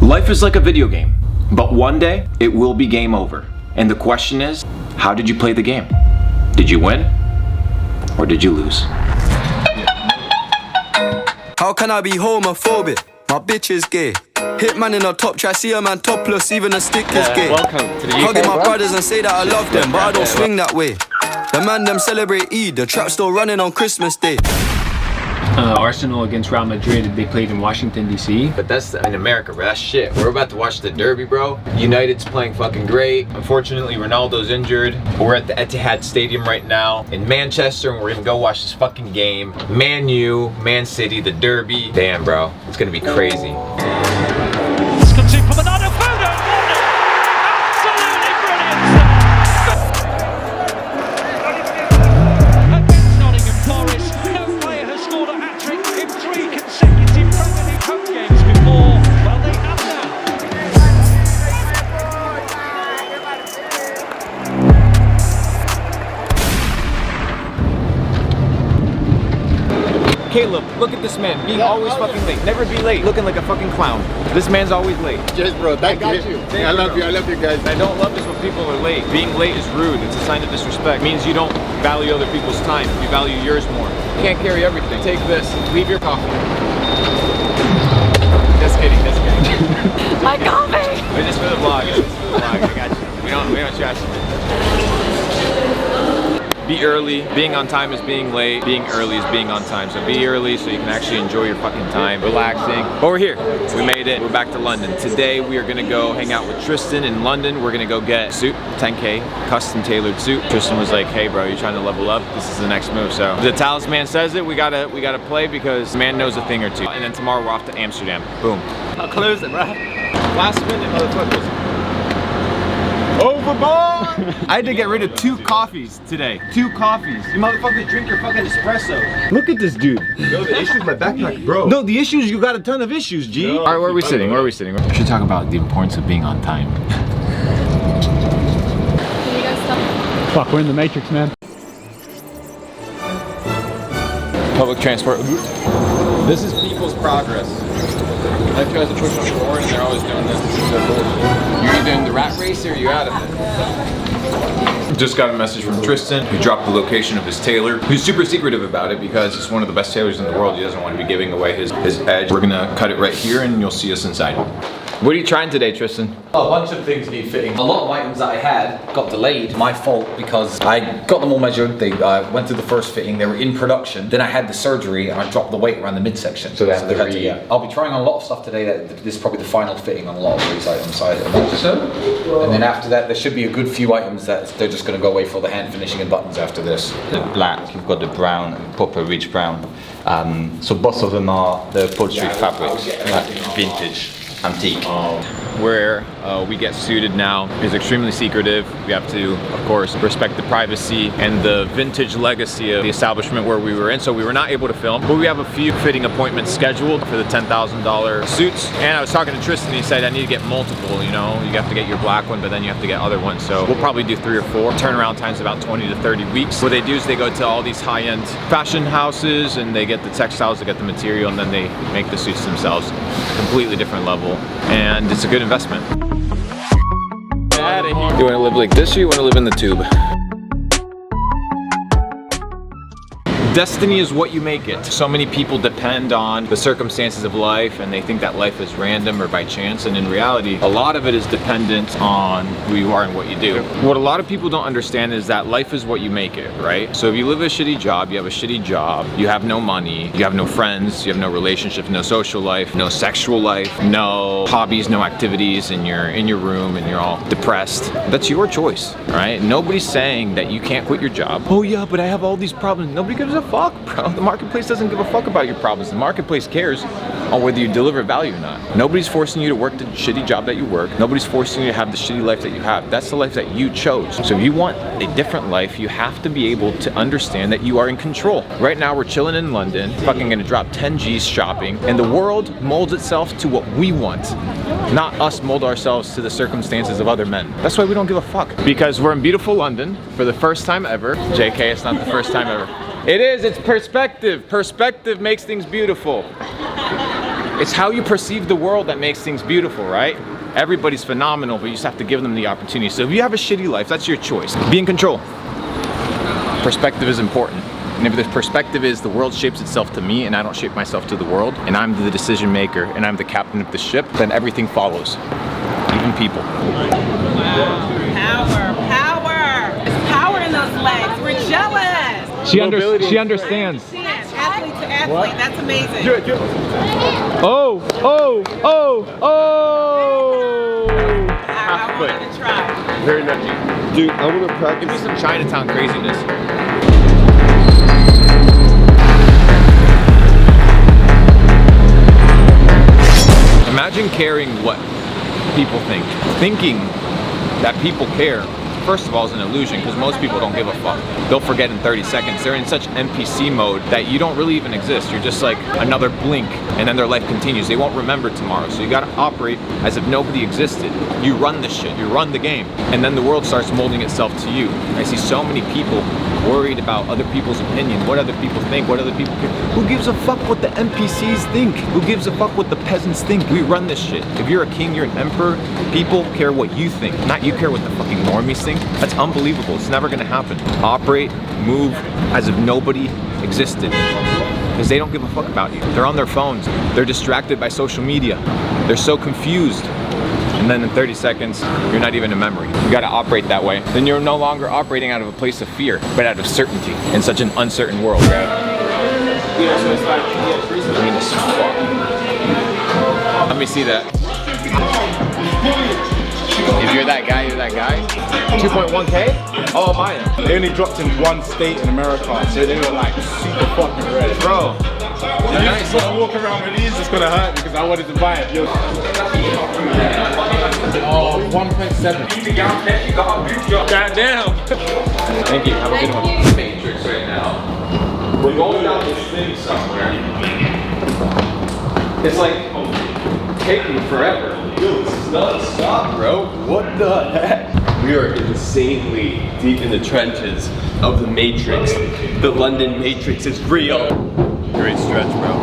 Life is like a video game, but one day it will be game over. And the question is, how did you play the game? Did you win? Or did you lose? How can I be homophobic? My bitch is gay. Hitman in a top try, see a man topless, even a stick is gay. Welcome to the UK, Hugging my bro. brothers and say that I love them, but I don't swing that way. The man them celebrate Eid, the trap still running on Christmas Day. Arsenal against Real Madrid, they played in Washington, D.C. But that's in America, bro. That's shit. We're about to watch the derby, bro. United's playing fucking great. Unfortunately, Ronaldo's injured. We're at the Etihad Stadium right now in Manchester, and we're gonna go watch this fucking game. Man U, Man City, the derby. Damn, bro. It's gonna be crazy. It's come to from another photo. Absolutely brilliant. Against Nottingham Forest, no player has scored a hat-trick in 3 consecutive Premier League home games before. Well, they have now. Caleb, look at this man, being always fucking late. Never be late, looking like a fucking clown. This man's always late. Yes, bro. Thank you. I love you guys. I don't love this when people are late. Being late is rude. It's a sign of disrespect. It means you don't value other people's time. You value yours more. You can't carry everything. Take this. Leave your coffee. Just kidding. Just kidding. My coffee! It's just for the vlog. It's just for the vlog. I got you. We don't trash you. Be early. Being on time is being late. Being early is being on time. So be early so you can actually enjoy your fucking time, relaxing. But we're here. We made it. We're back to London. Today we are gonna go hang out with Tristan in London. We're gonna go get a suit, 10K, custom tailored suit. Tristan was like, hey bro, you trying to level up? This is the next move. So the talisman says it. We gotta play because the man knows a thing or two. And then tomorrow we're off to Amsterdam. Boom. I'll close it, bro. Last minute, motherfuckers. Overboard! I had to get rid of 2 coffees today. 2 coffees. You motherfuckers drink your fucking espresso. Look at this dude. Yo, the issue is my backpack, bro. No, the issue is you got a ton of issues, G. No, all right, where are we sitting? Where are we sitting? We should talk about the importance of being on time. Fuck, we're in the Matrix, man. Public transport. This is people's progress. Life has a choice on shore and they're always doing this. You're either in the rat race or you're out of it. Just got a message from Tristan. He dropped the location of his tailor. He's super secretive about it because he's one of the best tailors in the world. He doesn't want to be giving away his edge. We're gonna cut it right here and you'll see us inside. What are you trying today, Tristan? A bunch of things need fitting. A lot of items that I had got delayed. My fault because I got them all measured. They went through the first fitting. They were in production. Then I had the surgery and I dropped the weight around the midsection. So they had to yeah. I'll be trying on a lot of stuff today. This is probably the final fitting on a lot of these items. And then after that, there should be a good few items that they're just going to go away for the hand finishing and buttons after this. The black, you've got the brown, proper rich brown. So both of them are the upholstery fabrics, like vintage, antique. Where we get suited now is extremely secretive. We have to, of course, respect the privacy and the vintage legacy of the establishment where we were in, so we were not able to film. But we have a few fitting appointments scheduled for the $10,000 suits. And I was talking to Tristan, he said I need to get multiple, you know? You have to get your black one, but then you have to get other ones. So we'll probably do 3 or 4. Turnaround time's about 20 to 30 weeks. What they do is they go to all these high-end fashion houses and they get the textiles, they get the material, and then they make the suits themselves. Completely different level. And it's a good investment. Get out of here. You want to live like this or you want to live in the tube? Destiny is what you make it. So many people depend on the circumstances of life and they think that life is random or by chance, and in reality, a lot of it is dependent on who you are and what you do. What a lot of people don't understand is that life is what you make it, right? So if you live a shitty job, you have a shitty job, you have no money, you have no friends, you have no relationships, no social life, no sexual life, no hobbies, no activities, and you're in your room and you're all depressed, that's your choice, right? Nobody's saying that you can't quit your job. Oh yeah, but I have all these problems. Nobody gives a fuck, bro. The marketplace doesn't give a fuck about your problems. The marketplace cares on whether you deliver value or not. Nobody's forcing you to work the shitty job that you work. Nobody's forcing you to have the shitty life that you have. That's the life that you chose. So if you want a different life, you have to be able to understand that you are in control. Right now, we're chilling in London, fucking gonna drop 10 G's shopping, and the world molds itself to what we want, not us mold ourselves to the circumstances of other men. That's why we don't give a fuck. Because we're in beautiful London for the first time ever. JK, it's not the first time ever. It is, it's perspective. Perspective makes things beautiful. It's how you perceive the world that makes things beautiful, right? Everybody's phenomenal, but you just have to give them the opportunity. So if you have a shitty life, that's your choice. Be in control. Perspective is important. And if the perspective is the world shapes itself to me and I don't shape myself to the world, and I'm the decision maker and I'm the captain of the ship, then everything follows, even people. Wow. Power. There's power in those legs. We're jealous. She understands. Athlete to athlete. That's amazing. Oh! I wanted to try. Very nutty. Dude, I want to practice. Give me some Chinatown craziness. Imagine caring what people think. Thinking that people care, first of all, is an illusion because most people don't give a fuck. They'll forget in 30 seconds. They're in such NPC mode that you don't really even exist. You're just like another blink and then their life continues. They won't remember tomorrow. So you gotta operate as if nobody existed. You run the shit, you run the game. And then the world starts molding itself to you. I see so many people worried about other people's opinion, what other people think, what other people care. Who gives a fuck what the NPCs think? Who gives a fuck what the peasants think? We run this shit. If you're a king, you're an emperor, people care what you think, not you care what the fucking normies think. That's unbelievable. It's never gonna happen. Operate, move as if nobody existed. Because they don't give a fuck about you. They're on their phones. They're distracted by social media. They're so confused. And then in 30 seconds, you're not even a memory. You gotta operate that way. Then you're no longer operating out of a place of fear, but out of certainty in such an uncertain world. I mean, it's fuck. Let me see that. If you're that guy, you're that guy. 2.1K? Oh, mine. They only dropped in one state in America, so they were like super fucking red. Bro. Nice. If I walk around with these, it's gonna hurt because I wanted to buy it. Oh, 1.7. Goddamn. Thank you. Have a good one. Matrix right now. We're going down this thing somewhere. It's like taking forever. Yo, this is non-stop, bro. What the heck? We are insanely deep in the trenches of the Matrix. The London Matrix is real. Great stretch, bro.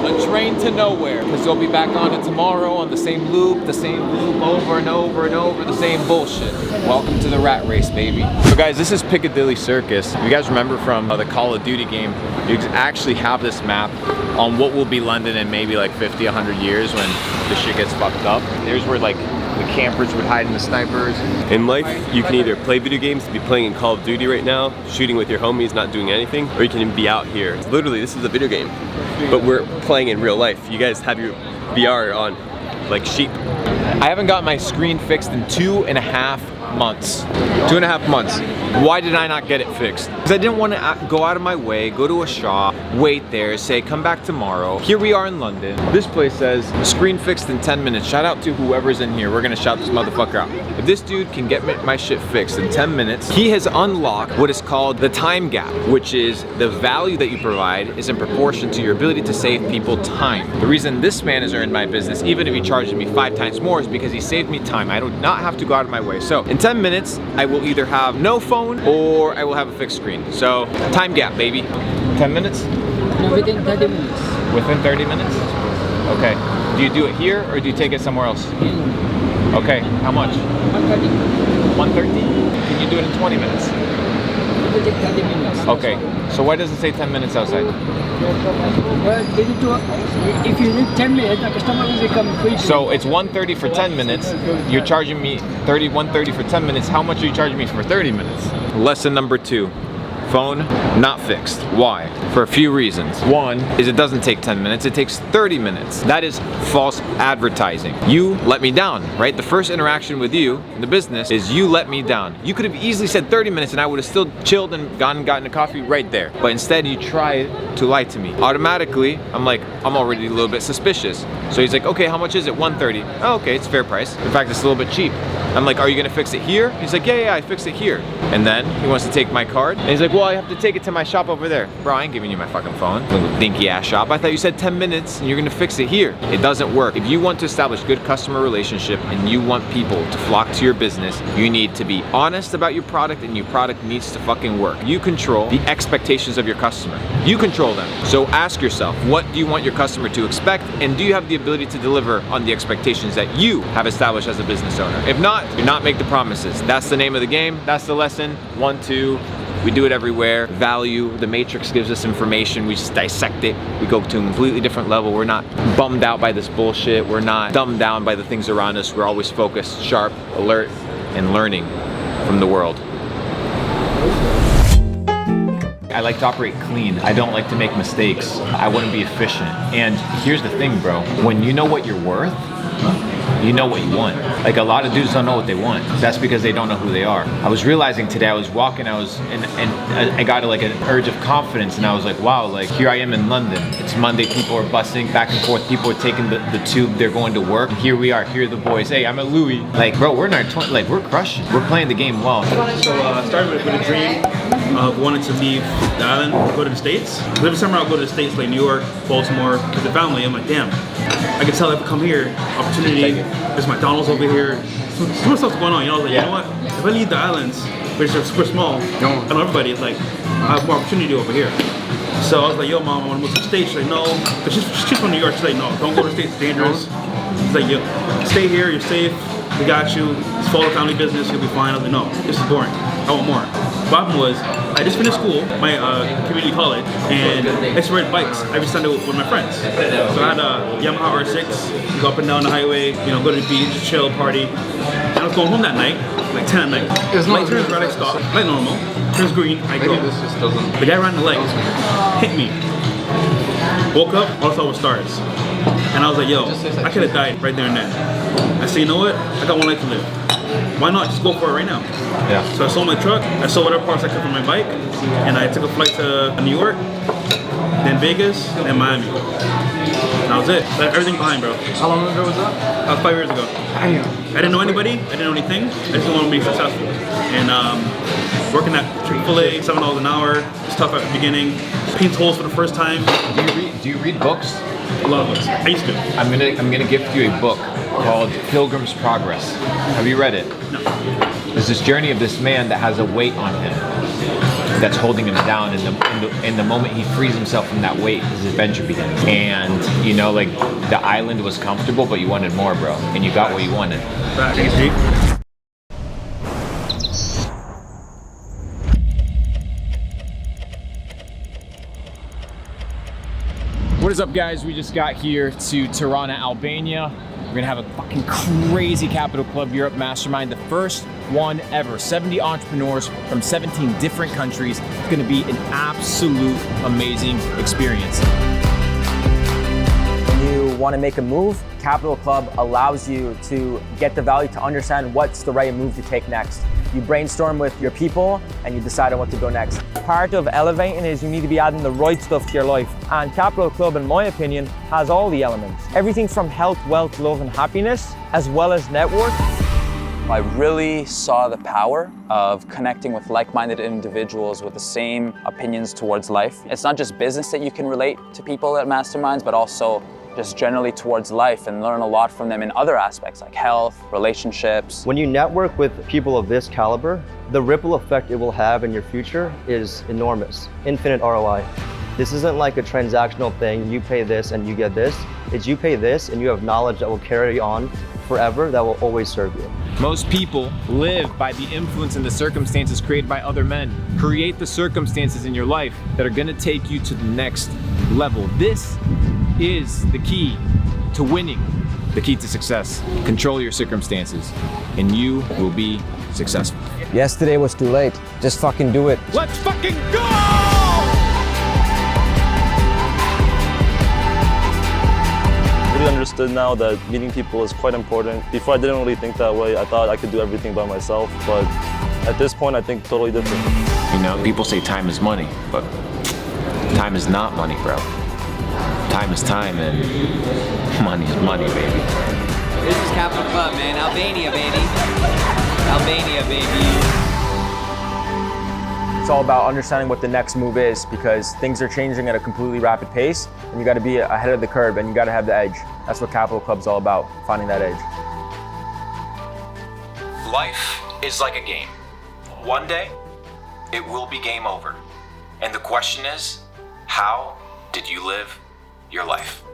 A train to nowhere, because you'll be back on it tomorrow on the same loop over and over and over, the same bullshit. Welcome to the rat race, baby. So guys, this is Piccadilly Circus. You guys remember from the Call of Duty game, you actually have this map on what will be London in maybe like 50, 100 years when the shit gets fucked up. There's where like the campers would hide in the snipers. In life, you can either play video games, be playing in Call of Duty right now, shooting with your homies, not doing anything, or you can be out here. Literally, this is a video game, but we're playing in real life. You guys have your VR on like sheep. I haven't got my screen fixed in 2.5 months. 2.5 months. Why did I not get it fixed? Because I didn't want to go out of my way, go to a shop, wait there, say come back tomorrow. Here we are in London. This place says screen fixed in 10 minutes. Shout out to whoever's in here. We're gonna shout this motherfucker out. If this dude can get my shit fixed in 10 minutes, he has unlocked what is called the time gap, which is the value that you provide is in proportion to your ability to save people time. The reason this man has earned my business, even if he charges me 5 times more, is because he saved me time. I do not have to go out of my way. So in 10 minutes, I will either have no phone or I will have a fixed screen. So time gap, baby. 10 minutes? No, within 30 minutes. Within 30 minutes? Okay. Do you do it here or do you take it somewhere else? Okay. How much? 130. 130? Can you do it in 20 minutes? It will take 30 minutes. Okay. So why does it say 10 minutes outside? Well, they need to, if you need 10 minutes, the customer will come quickly. So it's 130 for 10 minutes. You're charging me 130 for 10 minutes. How much are you charging me for 30 minutes? Lesson number 2. Phone not fixed. Why? For a few reasons. One is it doesn't take 10 minutes, it takes 30 minutes. That is false advertising. You let me down, right? The first interaction with you in the business is you let me down. You could have easily said 30 minutes and I would have still chilled and gotten a coffee right there. But instead you try to lie to me. Automatically, I'm already a little bit suspicious. So he's like, okay, how much is it? 130. Oh, okay, it's fair price. In fact, it's a little bit cheap. I'm like, are you gonna fix it here? He's like, yeah, I fixed it here. And then he wants to take my card. And he's like, well, I have to take it to my shop over there. Bro, I ain't giving you my fucking phone. Little dinky ass shop. I thought you said 10 minutes and you're gonna fix it here. It doesn't work. If you want to establish good customer relationship and you want people to flock to your business, you need to be honest about your product, and your product needs to fucking work. You control the expectations of your customer. You control them. So ask yourself, what do you want your customer to expect, and do you have the ability to deliver on the expectations that you have established as a business owner? If not, do not make the promises. That's the name of the game. That's the lesson. 1, 2. We do it everywhere. Value, the matrix gives us information. We just dissect it. We go to a completely different level. We're not bummed out by this bullshit. We're not dumbed down by the things around us. We're always focused, sharp, alert, and learning from the world. I like to operate clean. I don't like to make mistakes. I wouldn't be efficient. And here's the thing, bro. When you know what you're worth, you know what you want. Like, a lot of dudes don't know what they want. That's because they don't know who they are. I was realizing today, I was walking, and I got like an urge of confidence, and I was like, wow, like here I am in London. It's Monday, people are busing back and forth, people are taking the tube, they're going to work. And here we are, here are the boys. Hey, I'm at Louis. Like, bro, we're in our 20s, like we're crushing. We're playing the game well. So I started with a dream of wanting to leave the island, go to the States. Every summer I'll go to the States, like New York, Baltimore, with the family. I'm like, damn, I can tell if I come here, opportunity, there's McDonald's over here. So much stuff's going on, you know? I was like, you know what? If I leave the islands, which are super small, I know everybody, it's like, I have more opportunity over here. So I was like, yo, mom, I want to move to the States. She's like, no. But she's from New York. She's like, no, don't go to the States, it's dangerous. She's like, yo, stay here, you're safe, we got you. Just follow the family business, you'll be fine. I was like, no, this is boring. I want more. The problem was, I just finished school, my community college, and I used to ride bikes every Sunday with my friends. So I had a Yamaha R6, go up and down the highway, you know, go to the beach, chill, party. And I was going home that night, like 10 at night. Light turns red, I stop, like normal. Turns green, I go. The guy ran the light, hit me. Woke up, all I saw was stars. And I was like, yo, I could have died right there and then. I said, you know what? I got one life to live. Why not just go for it right now? Yeah. So I sold my truck, I sold whatever parts I could from my bike, and I took a flight to New York, then Vegas, then Miami. And that was it. Left everything behind, bro. How long ago was that? That was 5 years ago. I didn't know anybody, I didn't know anything, I just wanted to be successful. And working at Chick-fil-A, $7 an hour, it's tough at the beginning. Paint holes for the first time. Do you read books? A lot of books. I used to. I'm gonna gift you a book called Pilgrim's Progress. Have you read it? No. There's this journey of this man that has a weight on him that's holding him down, and the moment he frees himself from that weight, his adventure begins. And you know, like, the island was comfortable, but you wanted more, bro, and you got what you wanted. Right. What is up, guys? We just got here to Tirana, Albania. We're gonna have a fucking crazy Capital Club Europe Mastermind, the first one ever. 70 entrepreneurs from 17 different countries. It's gonna be an absolute amazing experience. When you want to make a move, Capital Club allows you to get the value to understand what's the right move to take next. You brainstorm with your people and you decide on what to go next. Part of elevating is you need to be adding the right stuff to your life. And Capital Club, in my opinion, has all the elements. Everything from health, wealth, love, and happiness, as well as network. I really saw the power of connecting with like-minded individuals with the same opinions towards life. It's not just business that you can relate to people at masterminds, but also just generally towards life, and learn a lot from them in other aspects like health, relationships. When you network with people of this caliber, the ripple effect it will have in your future is enormous, infinite ROI. This isn't like a transactional thing, you pay this and you get this. It's you pay this and you have knowledge that will carry on forever, that will always serve you. Most people live by the influence and the circumstances created by other men. Create the circumstances in your life that are gonna take you to the next level. This is the key to winning, the key to success. Control your circumstances and you will be successful. Yesterday was too late. Just fucking do it. Let's fucking go! I really understood now that meeting people is quite important. Before I didn't really think that way. I thought I could do everything by myself, but at this point I think totally different. You know, people say time is money, but time is not money, bro. Time is time and money is money, baby. This is Capital Club, man. Albania, baby. Albania, baby. It's all about understanding what the next move is because things are changing at a completely rapid pace and you got to be ahead of the curve and you got to have the edge. That's what Capital Club's all about, finding that edge. Life is like a game. One day, it will be game over. And the question is, how did you live your life?